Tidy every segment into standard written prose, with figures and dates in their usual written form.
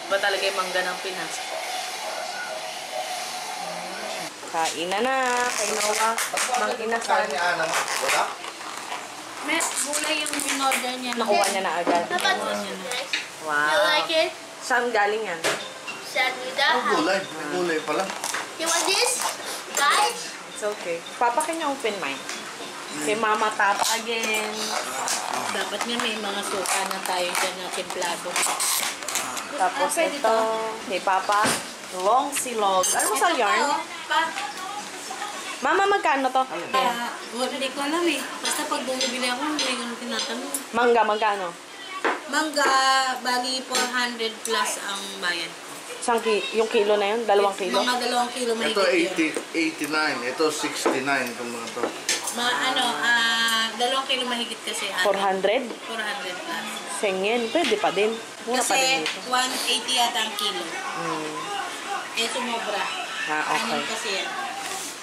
Iba talaga yung mangga ng Pinas. Kain na na. Kay Noah. Mang inasal. May gulay yung in-order niya. Nakuha niya na agad. Wow. You like it? Saan galing yan? Sanida. Gulay. May gulay pala. You want this? Guys? It's okay. Papa, can you open mine? Kay Mama Tap again. Dapat nga may mga suka na tayo dyan na timplado. Tapos ito. Kay Papa. Long silog. Ano ba sa yarn? Mama, magkano to? Hindi ko alam eh. Basta pag bumibili ako, hindi ko na tinatanong. Mangga, magkano? Mangga, bali 400 plus ang bayan. Yung kilo na yun? 2 kilo? Mga 2 kilo mahigit Ito yun. 89. Ito 69. Itong mga to. 2 kilo mahigit kasi. 400? 400 plus. Sengyen. Pwede pa din. Mura pa din Kasi ito. 180 yata ang kilo. Eh, sumobra. Okay. Ano kasi yan?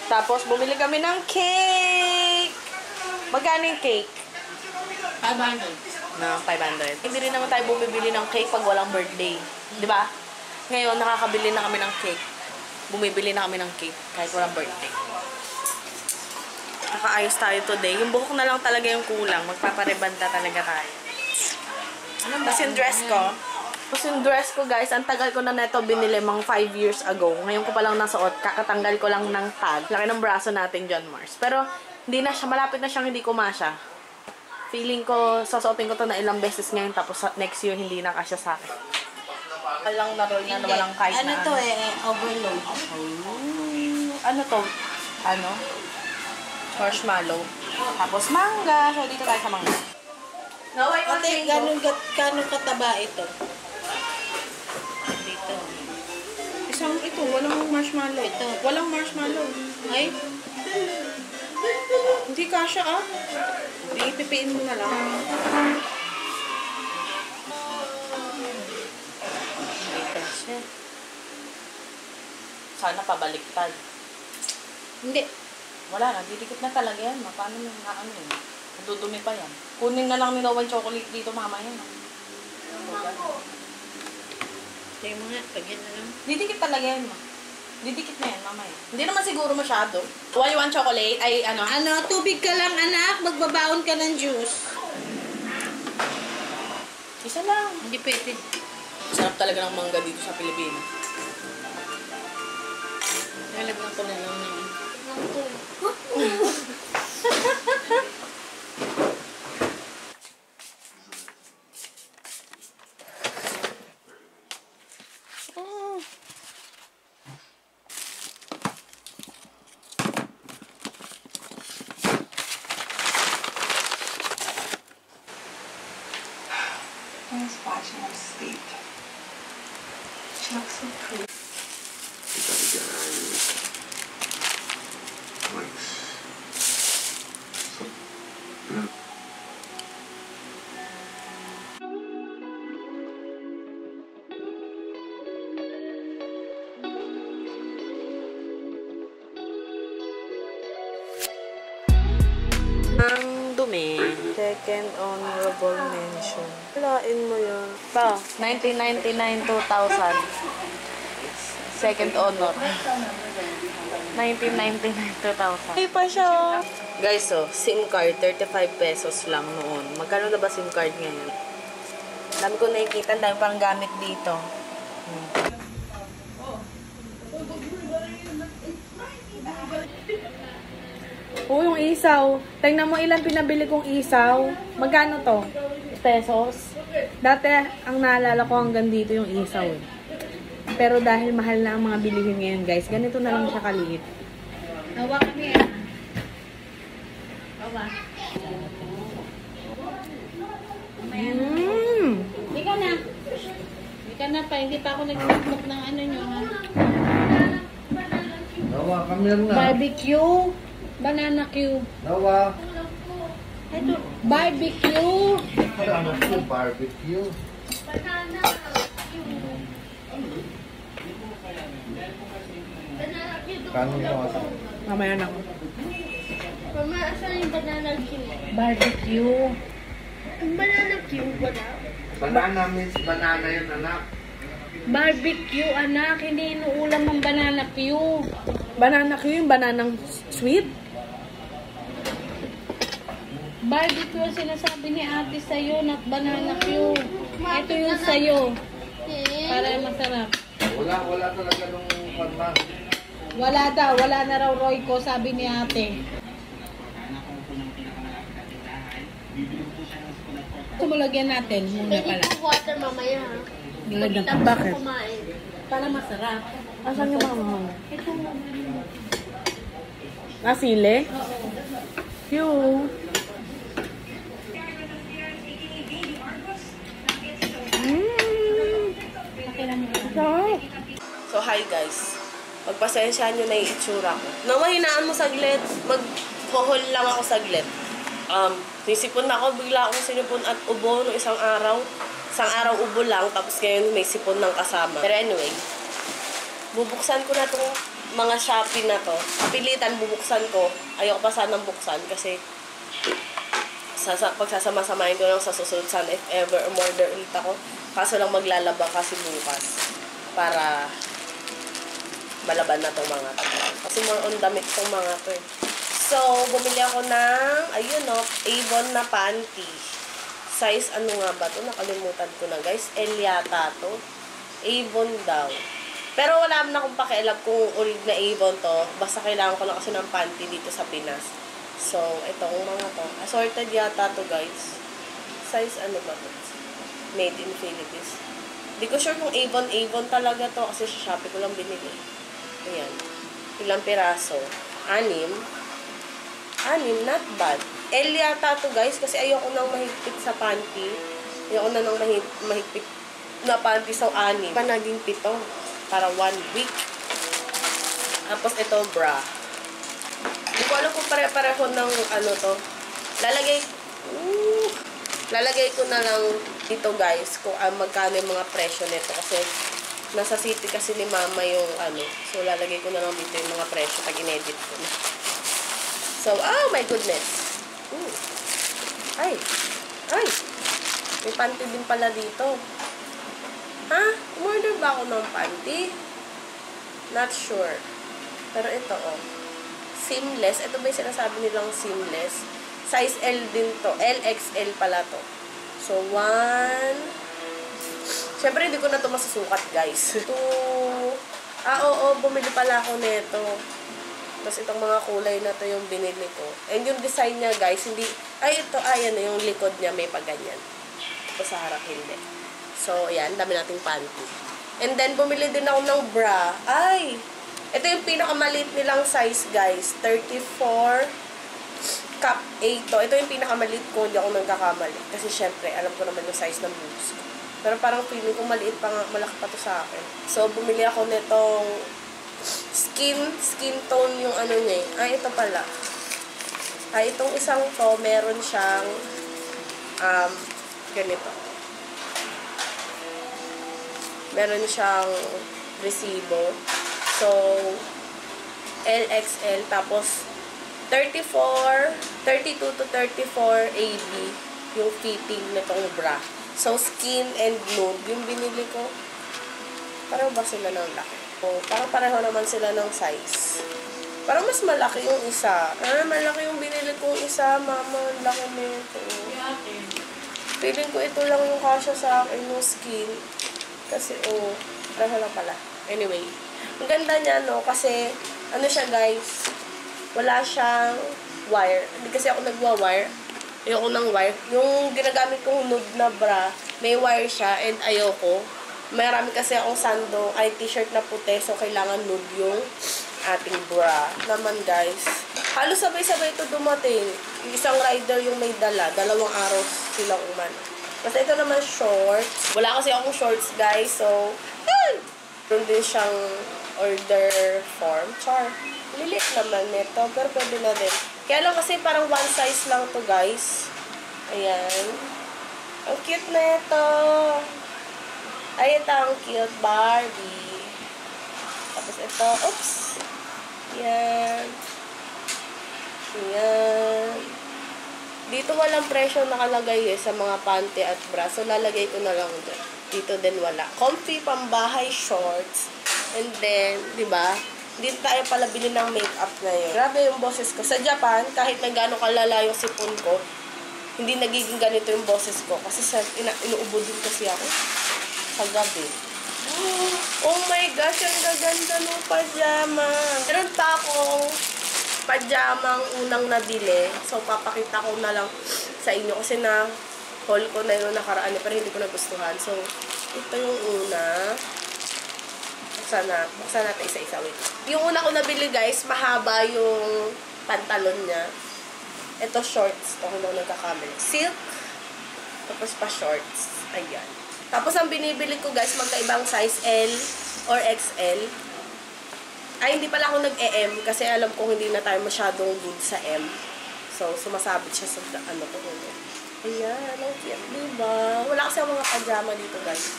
Tapos, bumili kami ng cake! Magkano yung cake? 500. Na 500. Hindi rin naman tayo bumibili ng cake pag walang birthday. Di ba? Ngayon, nakakabili na kami ng cake. Bumibili na kami ng cake kahit walang birthday. Nakaayos tayo today. Yung buhok na lang talaga yung kulang. Magpaparebanda talaga tayo. Tapos yung dress ko, guys, ang tagal ko na neto binili, mga 5 years ago. Ngayon ko pa lang nasuot, kakatanggal ko lang ng tag. Laki ng braso natin, John Mars. Pero, hindi na siya, malapit na siyang hindi kumasya. Feeling ko, sasuotin ko to na ilang beses ngayon, tapos next year, hindi na kasya sa akin. Walang na-roll na walang kahit ano na to overload. Ano to? Marshmallow. Tapos mangga. So, dito tayo sa mangga. Ate, gano'ng kataba ito? Dito. Ito, walang marshmallow. Ito. Walang marshmallow. Ay? Hindi kasha ipipiin mo na lang. Sana pabaliktad. Hindi. Wala na, didikit na talaga yan. Paano yung yun? Nadudumi pa yan. Kunin na lang ni Noah chocolate dito mamaya. Tingnan mo nga, pagyan na lang. Didikit talaga yan, ma. Didikit na yan mamaya. Hindi naman siguro masyado. Why you want chocolate? Ay, ano? Tubig ka lang anak, magbabaon ka ng juice. Isa lang. Hindi pwede. Sarap talaga ng mangga dito sa Pilipinas. Nalagyan ko na lang ng Nice watching her sleep. She looks so pretty. You gotta get her legs. So, yeah. Ang dumi. Second honorable mention. Walain mo yun. Ito, 1999, 2000. Second honor. 1999, 2000. Ay pa siya. Guys, SIM card, 35 pesos lang noon. Magkano na ba SIM card ngayon? Dami ko nakikita, dami pang gamit dito. Yung isaw. Tingnan mo ilan pinabili kong isaw. Magkano to? Pesos. Dati, ang naalala ko hanggang dito yung isaw. Pero dahil mahal na ang mga bilihin ngayon, guys, ganito na lang siya kaliit. Hawa kami eh. Hawa. Hindi ka na. Hindi ka na pa. Hindi pa ako nag-cook ng ano nyo ha. Nawa, kami lang na. Barbecue. Banana cube. Nawa. Ito. Barbecue. Banana cube, barbecue. Kano yung mga Mamaya na ako. Mama, asan yung banana cube? Barbecue. Yung banana cube, wala. Banana means banana yun, anak. Barbecue, anak. Hindi inuulam ang banana Q. Banana Q yung bananang sweet. Barbecue ang sinasabi ni ate sa'yo, not banana Q. Ito yung sa'yo. Para masarap. Wala talaga nung panma. Wala daw, wala na raw Roy ko, sabi ni ate. Sumulagyan natin muna Pwede pala. ko water mamaya, ha? Nilagyan Tapos Bakit? kumain. para masarap. Asan yung mga mahal? Ito mo. Sili? Cute. So, hi guys. Magpasensyahan nyo na yung itsura ko. Nang mahinaan mo saglit, mag-hohol lang ako saglit. Nisipon na ako, bigla akong sinipon at ubo no isang araw. Isang araw ubo lang, tapos ngayon may sipon ng kasama. Pero anyway, bubuksan ko na itong mga Shopee na to. Kapilitan, bubuksan ko. Ayoko pa sanang buksan kasi pagsasama-samahin ko lang sa susunod sana if ever umorder ulit ako. Kaso lang maglalaba kasi bukas para malaban na itong mga to. Kasi more on damit itong mga to eh. So, bumili ako ng, ayun o, Avon na panty. Size, ano nga ba to? Nakalimutan ko na guys. L yata to. Avon daw. Pero wala naman akong pakialam kung urig na Avon to. Basta kailangan ko lang kasi ng panty dito sa Pinas. So, itong mga to. Assorted yata to guys. Size, ano ba to? Made in Philippines. Hindi ko sure kung Avon talaga to kasi sa Shopee ko lang binili. Ayan. Ilang piraso? 6. 6, not bad. L yata to guys kasi ayoko nang mahigpit sa panty. Ayoko na nang mahigpit na panty sa 6. Pa naging 7 para 1 week. Tapos ito bra. Hindi ko alam kung pare-pareho ng ano to. Lalagay ko na lang dito guys kung magkano yung mga presyo nito kasi nasa city kasi ni mama yung ano. So lalagay ko na lang dito yung mga presyo pag in-edit ko na. So, oh my goodness. Ooh. Ay. May panty din pala dito. Ha? Umorder ba ako ng panty? Not sure. Pero ito oh. Seamless. Ito ba yung sinasabi nilang seamless? Size L din to. LXL pala to. So, 1. Siyempre, hindi ko na ito masusukat, guys. 2. Oo, bumili pala ako nito. Tapos itong mga kulay na to yung binili ko. And yung design niya, guys, hindi... Ay, ito, ayan, yung likod niya may paganyan. Ito sa harap, hindi. So, ayan, dami nating panty. And then, bumili din ako ng bra. Ay! Ito yung pinakamaliit nilang size, guys. 34 cup 8 to. Ito yung pinakamaliit ko, hindi ako nagkakamali. Kasi, syempre, alam ko naman yung size ng boobs ko. Pero parang feeling ko maliit pa nga, malaki pa to sa akin. So, bumili ako nitong skin tone yung ano niya. Ay, ito pala. Ay, itong isang to, meron siyang ganito. Meron siyang resibo. So, LXL, tapos 32 to 34 AB yung fitting nitong bra. So, skin and nude yung binili ko. Parang ba sila ng laki? O, parang pareho naman sila ng size. Parang mas malaki yung isa. Malaki yung binili kong isa. Mama, ang laki nito. Feeling ko ito lang yung kasya sa akin, yung skin. Kasi, pareho lang pala. Anyway, ang ganda niya, no? Kasi, ano siya, guys? Wala siyang wire. Hindi kasi ako nagwa-wire. Ayoko ng wire. Yung ginagamit kong nude na bra, may wire siya and ayoko. Marami kasi akong sando, ay t-shirt na puti, so kailangan nude yung ating bra. Naman guys, halos sabay-sabay ito dumating. Yung isang rider yung may dala, 2 araw silang umano. Basta ito naman shorts. Wala kasi akong shorts guys, so meron din siyang order form. Char. Lilit naman nito, pero pwede na din. Kaya lang kasi parang one size lang to guys. Ayan. Ang cute na ito. Ay, ito ang cute Barbie. Tapos ito, oops. Yan. Yan. Dito walang presyo nakalagay sa mga panty at bra. So, lalagay ko na lang dito din wala. Comfy pambahay shorts. And then, di ba? Dito tayo pala bili ng makeup ngayon. Grabe yung boses ko. Sa Japan, kahit na gano'ng kalala yung sipon ko, hindi nagiging ganito yung boses ko. Kasi inuubo din kasi ako sa gabi. Oh my gosh, ang gaganda ng pajama. Meron pa akong pajamang unang nabili. So, papakita ko na lang sa inyo. Kasi haul ko na yung nakaraan. Pero hindi ko nagustuhan. So, ito yung una. Buksan natin isa-isa. Wait. Yung una ko nabili guys, mahaba yung pantalon niya. Ito shorts. Ito kung ako nagkakamali. Silk. Tapos pa shorts. Ayan. Tapos ang binibili ko guys, magkaibang size L or XL. Ay, hindi pala ako nag-EM kasi alam ko hindi na tayo masyadong good sa M. So, sumasabit siya sa ano ko. Ayan. Ang cute. Diba? Wala kasi ang mga pajama dito guys.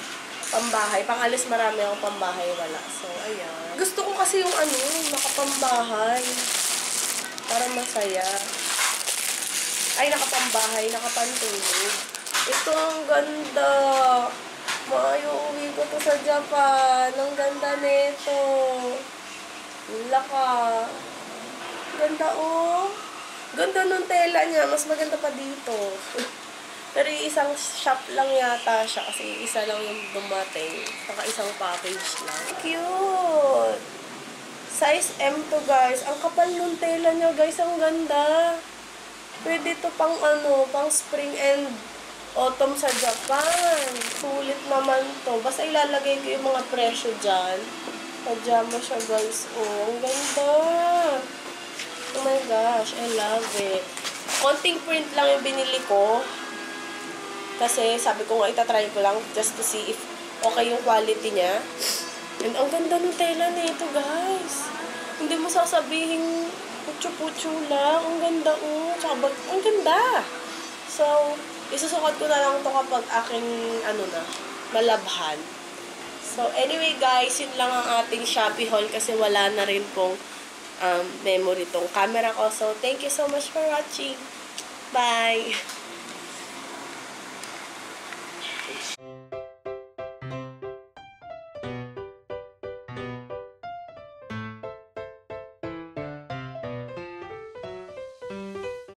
Pambahay. Pangalis marami akong pambahay. Wala. So, ayan. Gusto ko kasi yung nakapambahay. Para masaya. Ay, nakapambahay. Nakapantulog. Ito ang ganda. Uwi ko to sa Japan. Ang ganda nito. Wala ka. Ganda Ganda nung tela niya. Mas maganda pa dito. Pero yung isang shop lang yata siya kasi isa lang yung dumating. Saka isang package lang. Cute! Size M to guys. Ang kapal nung tela niya guys. Ang ganda. Pwede to pang pang spring and autumn sa Japan. Sulit naman to. Basta ilalagay ko yung mga presyo dyan. Pajama siya guys. Ang ganda. Oh my gosh. I love it. Konting print lang yung binili ko. Kasi sabi ko nga itatry ko lang just to see if okay yung quality niya. And ang ganda ng tela nito guys. Hindi mo sasabihin putyo-putyo lang. Ang ganda Tsaka ang ganda. So, isusukat ko na lang ito kapag aking malabhan. So, anyway guys, yun lang ang ating Shopee haul kasi wala na rin pong memory tong camera ko. So, thank you so much for watching. Bye!